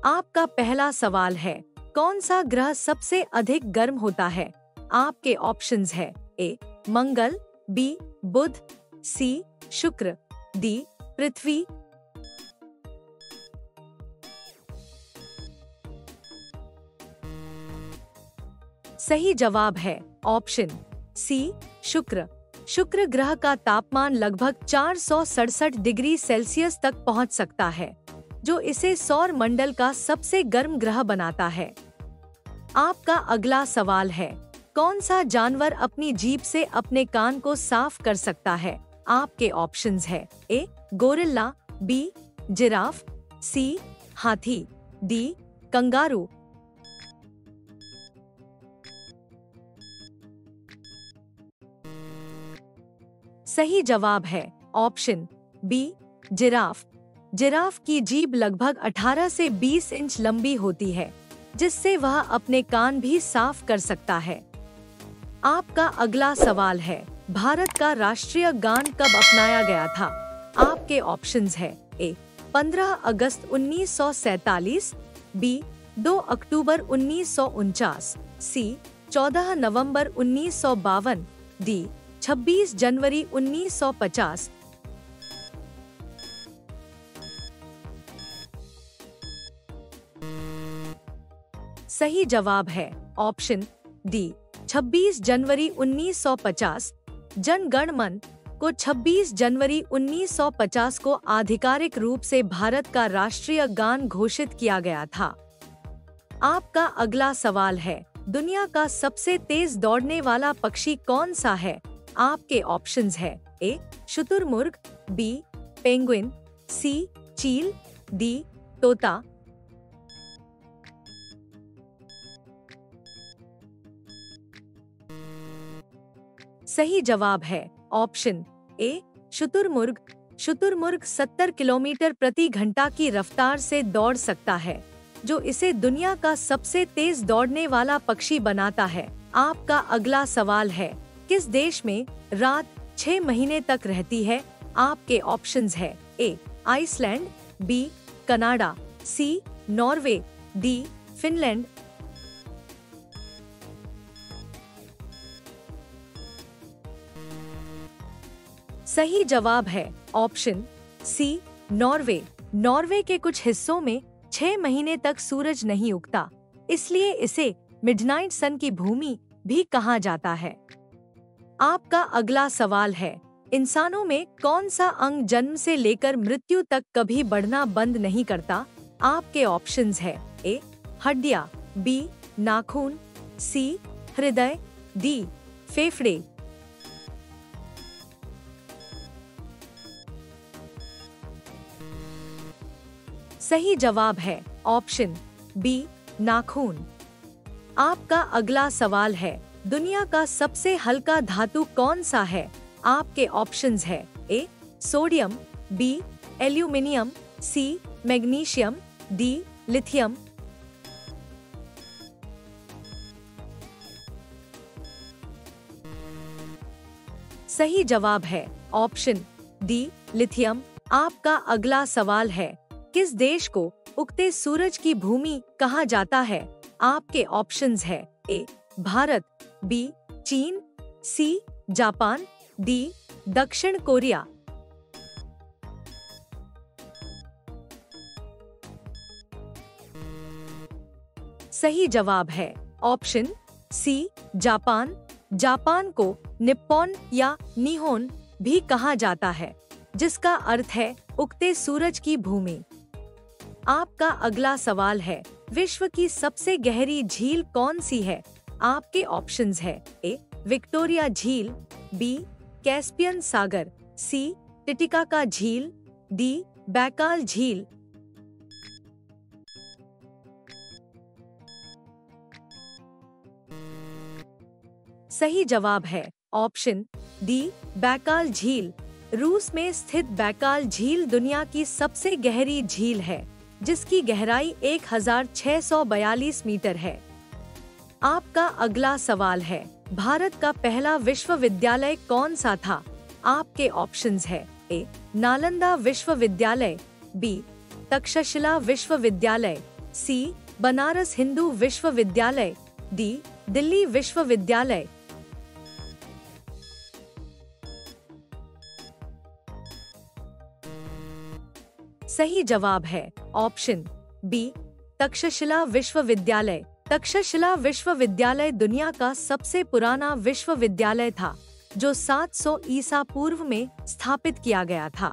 आपका पहला सवाल है, कौन सा ग्रह सबसे अधिक गर्म होता है? आपके ऑप्शंस है ए मंगल, बी बुध, सी शुक्र, डी पृथ्वी। सही जवाब है ऑप्शन सी शुक्र। शुक्र ग्रह का तापमान लगभग 467 डिग्री सेल्सियस तक पहुंच सकता है, जो इसे सौर मंडल का सबसे गर्म ग्रह बनाता है। आपका अगला सवाल है, कौन सा जानवर अपनी जीभ से अपने कान को साफ कर सकता है? आपके ऑप्शंस है ए गोरिल्ला, बी जिराफ, सी हाथी, डी कंगारू। सही जवाब है ऑप्शन बी जिराफ। जिराफ की जीभ लगभग 18 से 20 इंच लंबी होती है, जिससे वह अपने कान भी साफ कर सकता है। आपका अगला सवाल है, भारत का राष्ट्रीय गान कब अपनाया गया था? आपके ऑप्शंस है ए 15 अगस्त 1947, बी 2 अक्टूबर 1949, सी 14 नवंबर 1952, डी 26 जनवरी 1950। सही जवाब है ऑप्शन डी 26 जनवरी 1950। जन गण मन को 26 जनवरी 1950 को आधिकारिक रूप से भारत का राष्ट्रीय गान घोषित किया गया था। आपका अगला सवाल है, दुनिया का सबसे तेज दौड़ने वाला पक्षी कौन सा है? आपके ऑप्शंस है ए शुतुरमुर्ग, बी पेंगुइन, सी चील, डी तोता। सही जवाब है ऑप्शन ए शुतुरमुर्ग। शुतुरमुर्ग 70 किलोमीटर प्रति घंटा की रफ्तार से दौड़ सकता है, जो इसे दुनिया का सबसे तेज दौड़ने वाला पक्षी बनाता है। आपका अगला सवाल है, किस देश में रात 6 महीने तक रहती है? आपके ऑप्शंस है ए आइसलैंड, बी कनाडा, सी नॉर्वे, डी फिनलैंड। सही जवाब है ऑप्शन सी नॉर्वे। नॉर्वे के कुछ हिस्सों में 6 महीने तक सूरज नहीं उगता, इसलिए इसे मिडनाइट सन की भूमि भी कहा जाता है। आपका अगला सवाल है, इंसानों में कौन सा अंग जन्म से लेकर मृत्यु तक कभी बढ़ना बंद नहीं करता? आपके ऑप्शंस है ए हड्डियां, बी नाखून, सी हृदय, डी फेफड़े। सही जवाब है ऑप्शन बी नाखून। आपका अगला सवाल है, दुनिया का सबसे हल्का धातु कौन सा है? आपके ऑप्शंस है A sodium, B aluminium, C magnesium, D lithium. सही जवाब है ऑप्शन डी लिथियम। आपका अगला सवाल है, किस देश को उगते सूरज की भूमि कहा जाता है? आपके ऑप्शंस है ए भारत, बी चीन, सी जापान, डी दक्षिण कोरिया। सही जवाब है ऑप्शन सी जापान। जापान को निप्पॉन या निहोन भी कहा जाता है, जिसका अर्थ है उगते सूरज की भूमि। आपका अगला सवाल है, विश्व की सबसे गहरी झील कौन सी है? आपके ऑप्शंस है ए विक्टोरिया झील, बी कैस्पियन सागर, सी टिटिकाका झील, डी बैकाल झील। सही जवाब है ऑप्शन डी बैकाल झील। रूस में स्थित बैकाल झील दुनिया की सबसे गहरी झील है, जिसकी गहराई 1642 मीटर है। आपका अगला सवाल है, भारत का पहला विश्वविद्यालय कौन सा था? आपके ऑप्शंस है ए नालंदा विश्वविद्यालय, बी तक्षशिला विश्वविद्यालय, सी बनारस हिंदू विश्वविद्यालय, डी दिल्ली विश्वविद्यालय। सही जवाब है ऑप्शन बी तक्षशिला विश्वविद्यालय। तक्षशिला विश्वविद्यालय दुनिया का सबसे पुराना विश्वविद्यालय था, जो 700 ईसा पूर्व में स्थापित किया गया था।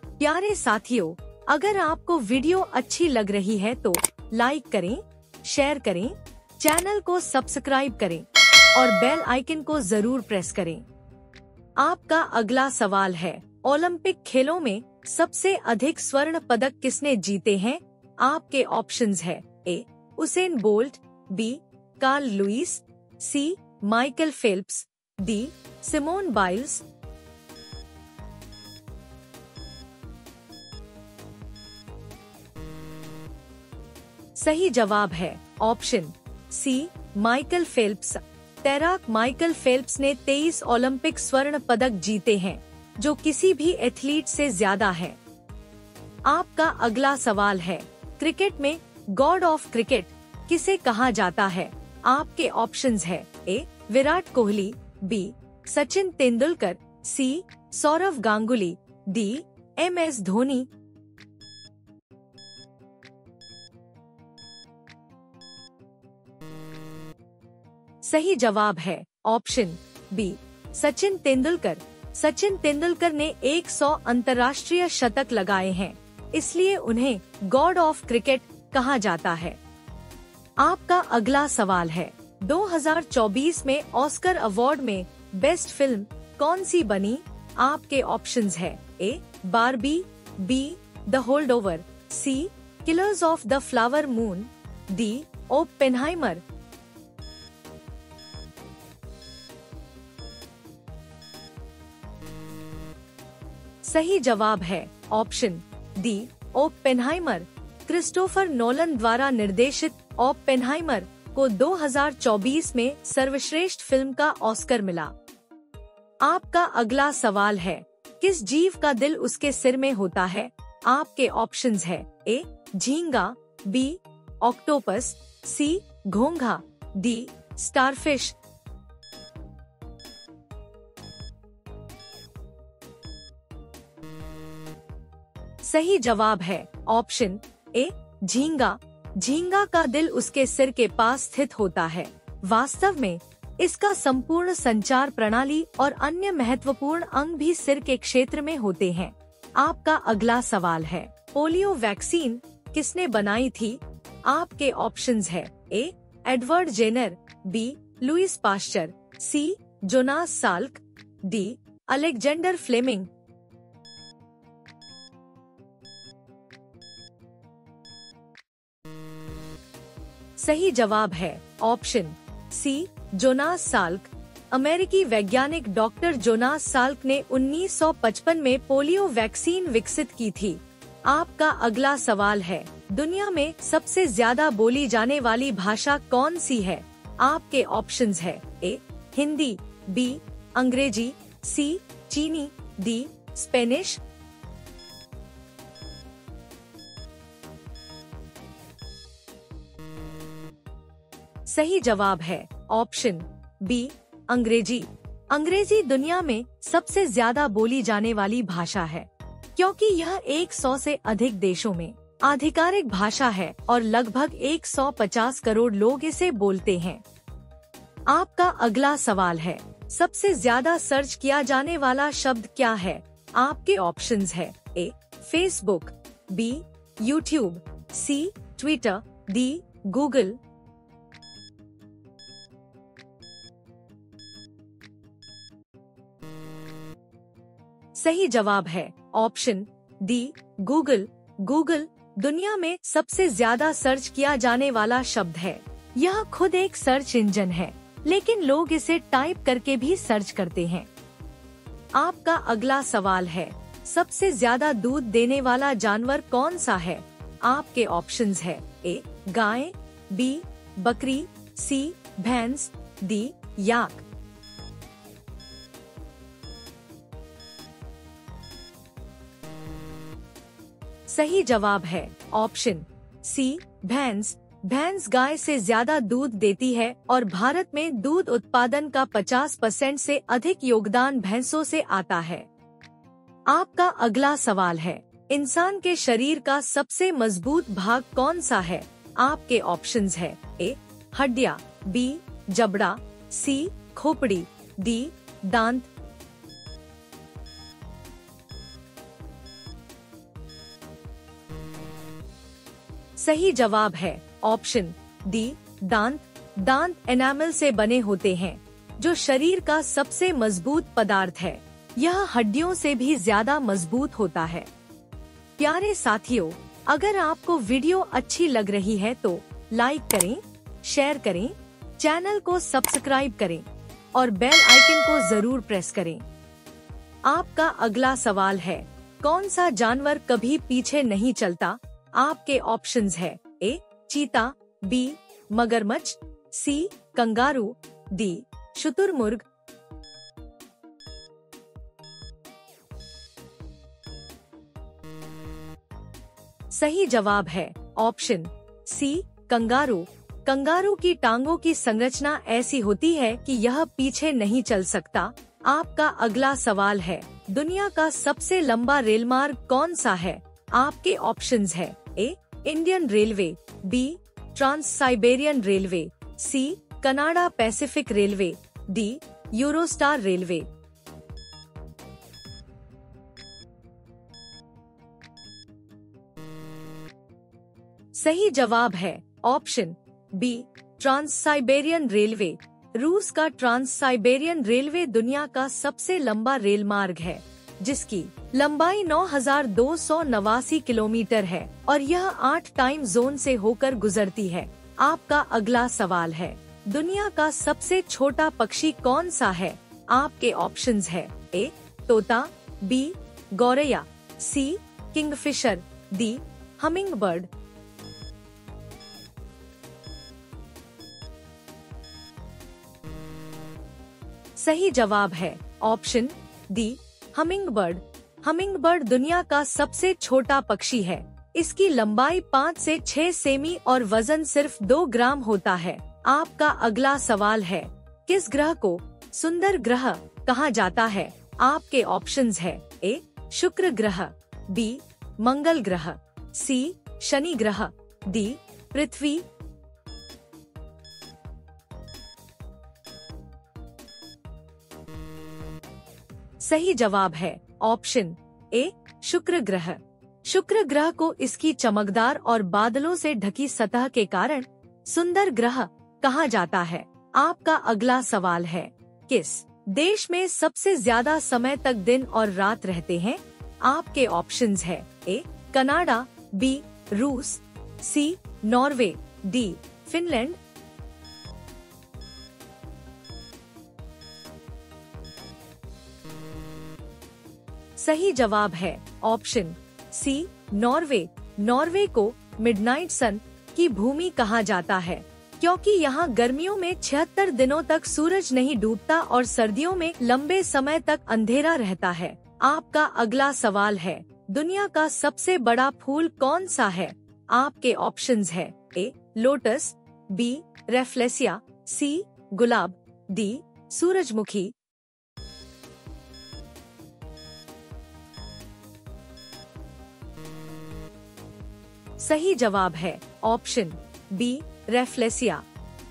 प्यारे साथियों, अगर आपको वीडियो अच्छी लग रही है तो लाइक करें, शेयर करें, चैनल को सब्सक्राइब करें और बेल आइकन को जरूर प्रेस करें। आपका अगला सवाल है, ओलंपिक खेलों में सबसे अधिक स्वर्ण पदक किसने जीते हैं? आपके ऑप्शंस है A Usain Bolt, B Carl Lewis, C Michael Phelps, D Simone Biles. सही जवाब है ऑप्शन सी माइकल फेल्प्स। तैराक माइकल फेल्प्स ने 23 ओलंपिक स्वर्ण पदक जीते हैं, जो किसी भी एथलीट से ज्यादा है। आपका अगला सवाल है, क्रिकेट में गॉड ऑफ क्रिकेट किसे कहा जाता है? आपके ऑप्शंस है ए विराट कोहली, बी सचिन तेंदुलकर, सी सौरव गांगुली, डी MS धोनी। सही जवाब है ऑप्शन बी सचिन तेंदुलकर। सचिन तेंदुलकर ने 100 अंतर्राष्ट्रीय शतक लगाए हैं, इसलिए उन्हें गॉड ऑफ क्रिकेट कहा जाता है। आपका अगला सवाल है, 2024 में ऑस्कर अवार्ड में बेस्ट फिल्म कौन सी बनी? आपके ऑप्शंस है A Barbie, B the Holdover, C Killers of the Flower Moon, D Oppenheimer. सही जवाब है option D Oppenheimer. Christopher Nolan द्वारा निर्देशित ओपेनहाइमर को 2024 में सर्वश्रेष्ठ फिल्म का ऑस्कर मिला। आपका अगला सवाल है, किस जीव का दिल उसके सिर में होता है? आपके ऑप्शंस है ए झींगा, बी ऑक्टोपस, सी घोंघा, डी स्टारफिश। सही जवाब है ऑप्शन ए झींगा। झींगा का दिल उसके सिर के पास स्थित होता है। वास्तव में इसका संपूर्ण संचार प्रणाली और अन्य महत्वपूर्ण अंग भी सिर के क्षेत्र में होते हैं। आपका अगला सवाल है, पोलियो वैक्सीन किसने बनाई थी? आपके ऑप्शंस है A Edward Jenner, B Louis Pasteur, C Jonas Salk, D Alexander Fleming. सही जवाब है ऑप्शन सी जोनास साल्क। अमेरिकी वैज्ञानिक डॉक्टर जोनास साल्क ने 1955 में पोलियो वैक्सीन विकसित की थी। आपका अगला सवाल है, दुनिया में सबसे ज्यादा बोली जाने वाली भाषा कौन सी है? आपके ऑप्शंस है ए हिंदी, बी अंग्रेजी, सी चीनी, डी स्पेनिश। सही जवाब है ऑप्शन बी अंग्रेजी। अंग्रेजी दुनिया में सबसे ज्यादा बोली जाने वाली भाषा है, क्योंकि यह 100 से अधिक देशों में आधिकारिक भाषा है और लगभग 150 करोड़ लोग इसे बोलते हैं। आपका अगला सवाल है, सबसे ज्यादा सर्च किया जाने वाला शब्द क्या है? आपके ऑप्शंस है A Facebook, B YouTube, C Twitter, D Google. सही जवाब है ऑप्शन डी गूगल। गूगल दुनिया में सबसे ज्यादा सर्च किया जाने वाला शब्द है। यह खुद एक सर्च इंजन है, लेकिन लोग इसे टाइप करके भी सर्च करते हैं। आपका अगला सवाल है, सबसे ज्यादा दूध देने वाला जानवर कौन सा है? आपके ऑप्शंस है ए गाय, बी बकरी, सी भैंस, डी याक। सही जवाब है ऑप्शन सी भैंस। भैंस गाय से ज्यादा दूध देती है और भारत में दूध उत्पादन का 50% से अधिक योगदान भैंसों से आता है। आपका अगला सवाल है, इंसान के शरीर का सबसे मजबूत भाग कौन सा है? आपके ऑप्शंस है ए हड्डियां, बी जबड़ा, सी खोपड़ी, डी दांत। सही जवाब है ऑप्शन डी दांत। दांत एनामल से बने होते हैं जो शरीर का सबसे मजबूत पदार्थ है। यह हड्डियों से भी ज्यादा मजबूत होता है। प्यारे साथियों, अगर आपको वीडियो अच्छी लग रही है तो लाइक करें, शेयर करें, चैनल को सब्सक्राइब करें और बेल आइकन को जरूर प्रेस करें। आपका अगला सवाल है, कौन सा जानवर कभी पीछे नहीं चलता? आपके ऑप्शंस है ए चीता, बी मगरमच्छ, सी कंगारू, डी शुतुरमुर्ग। सही जवाब है ऑप्शन सी कंगारू। कंगारू की टांगों की संरचना ऐसी होती है कि यह पीछे नहीं चल सकता। आपका अगला सवाल है, दुनिया का सबसे लंबा रेलमार्ग कौन सा है? आपके ऑप्शंस है A Indian Railway, B Trans Siberian Railway, C Canada Pacific Railway, D Eurostar Railway. सही जवाब है option B Trans Siberian Railway. रूस का ट्रांस साइबेरियन रेलवे दुनिया का सबसे लंबा रेल मार्ग है, जिसकी लंबाई 9,289 किलोमीटर है और यह 8 टाइम जोन से होकर गुजरती है। आपका अगला सवाल है, दुनिया का सबसे छोटा पक्षी कौन सा है? आपके ऑप्शंस है ए तोता, बी गौरैया, सी किंगफिशर, डी हमिंग बर्ड। सही जवाब है option D humming bird. Humming bird दुनिया का सबसे छोटा पक्षी है। इसकी लंबाई 5 से 6 सेमी और वजन सिर्फ 2 ग्राम होता है। आपका अगला सवाल है, किस ग्रह को सुंदर ग्रह कहा जाता है? आपके ऑप्शंस है ए शुक्र ग्रह, बी मंगल ग्रह, सी शनि ग्रह, डी पृथ्वी। सही जवाब है ऑप्शन ए शुक्र ग्रह। शुक्र ग्रह को इसकी चमकदार और बादलों से ढकी सतह के कारण सुंदर ग्रह कहा जाता है। आपका अगला सवाल है, किस देश में सबसे ज्यादा समय तक दिन और रात रहते हैं? आपके ऑप्शंस है ए कनाडा, बी रूस, सी नॉर्वे, डी फिनलैंड। सही जवाब है ऑप्शन सी नॉर्वे। नॉर्वे को मिडनाइट सन की भूमि कहा जाता है क्योंकि यहाँ गर्मियों में 76 दिनों तक सूरज नहीं डूबता और सर्दियों में लंबे समय तक अंधेरा रहता है। आपका अगला सवाल है, दुनिया का सबसे बड़ा फूल कौन सा है? आपके ऑप्शंस है a lotus, B Rafflesia, C gulab, D सूरजमुखी। सही जवाब है ऑप्शन बी रेफ्लेसिया।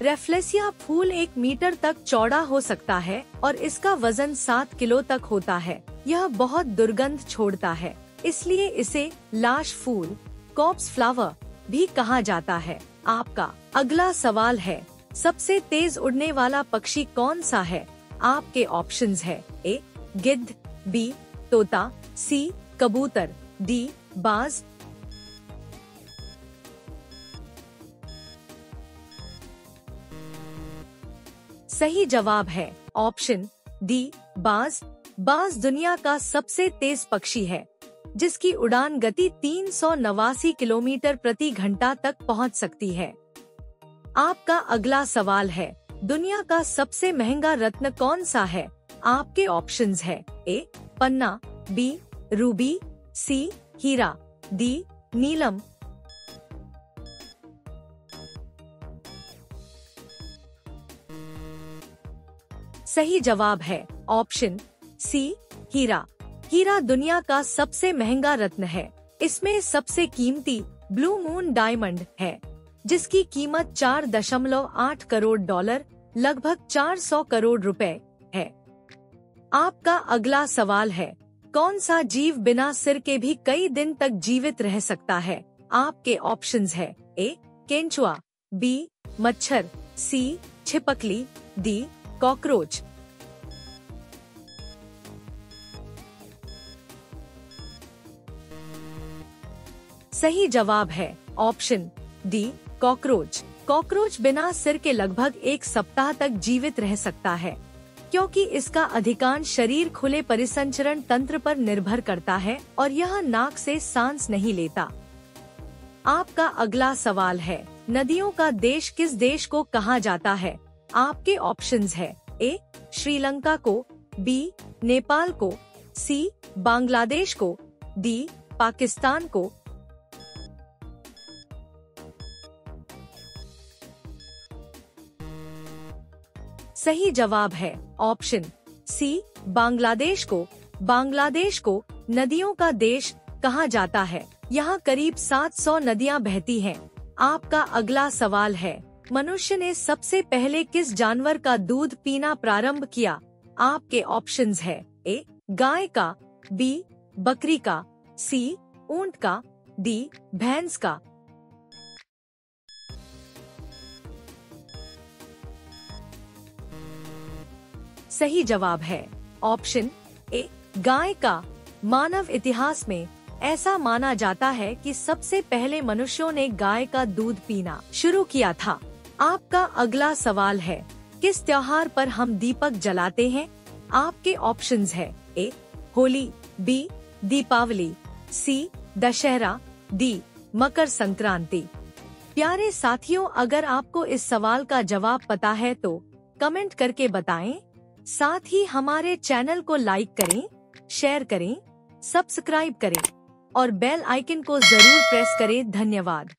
रेफ्लेसिया फूल 1 मीटर तक चौड़ा हो सकता है और इसका वजन 7 किलो तक होता है। यह बहुत दुर्गंध छोड़ता है, इसलिए इसे लाश फूल, कॉर्प्स फ्लावर भी कहा जाता है। आपका अगला सवाल है, सबसे तेज उड़ने वाला पक्षी कौन सा है? आपके ऑप्शंस है ए गिद्ध, बी तोता, सी कबूतर, डी बाज। सही जवाब है ऑप्शन डी बाज। बाज दुनिया का सबसे तेज पक्षी है, जिसकी उड़ान गति 389 किलोमीटर प्रति घंटा तक पहुंच सकती है। आपका अगला सवाल है, दुनिया का सबसे महंगा रत्न कौन सा है? आपके ऑप्शंस है ए पन्ना, बी रूबी, सी हीरा, डी नीलम। सही जवाब है ऑप्शन सी हीरा। हीरा दुनिया का सबसे महंगा रत्न है। इसमें सबसे कीमती ब्लू मून डायमंड है, जिसकी कीमत 4.8 करोड़ डॉलर लगभग 400 करोड़ रुपए है। आपका अगला सवाल है, कौन सा जीव बिना सिर के भी कई दिन तक जीवित रह सकता है? आपके ऑप्शंस है ए केंचुआ, बी मच्छर, सी छिपकली, डी कॉकरोच। सही जवाब है ऑप्शन डी कॉकरोच। कॉकरोच बिना सिर के लगभग 1 सप्ताह तक जीवित रह सकता है, क्योंकि इसका अधिकांश शरीर खुले परिसंचरण तंत्र पर निर्भर करता है और यह नाक से सांस नहीं लेता। आपका अगला सवाल है, नदियों का देश किस देश को कहा जाता है? आपके ऑप्शंस है ए श्रीलंका को, बी नेपाल को, सी बांग्लादेश को, डी पाकिस्तान को। सही जवाब है ऑप्शन सी बांग्लादेश को। बांग्लादेश को नदियों का देश कहा जाता है। यहाँ करीब 700 नदियाँ बहती हैं। आपका अगला सवाल है, मनुष्य ने सबसे पहले किस जानवर का दूध पीना प्रारंभ किया? आपके ऑप्शंस है ए गाय का, बी बकरी का, सी ऊंट का, डी भैंस का। सही जवाब है ऑप्शन ए गाय का। मानव इतिहास में ऐसा माना जाता है कि सबसे पहले मनुष्यों ने गाय का दूध पीना शुरू किया था। आपका अगला सवाल है, किस त्योहार पर हम दीपक जलाते हैं? आपके ऑप्शंस है ए होली, बी दीपावली, सी दशहरा, डी मकर संक्रांति। प्यारे साथियों, अगर आपको इस सवाल का जवाब पता है तो कमेंट करके बताएं। साथ ही हमारे चैनल को लाइक करें, शेयर करें, सब्सक्राइब करें और बेल आइकन को जरूर प्रेस करें। धन्यवाद।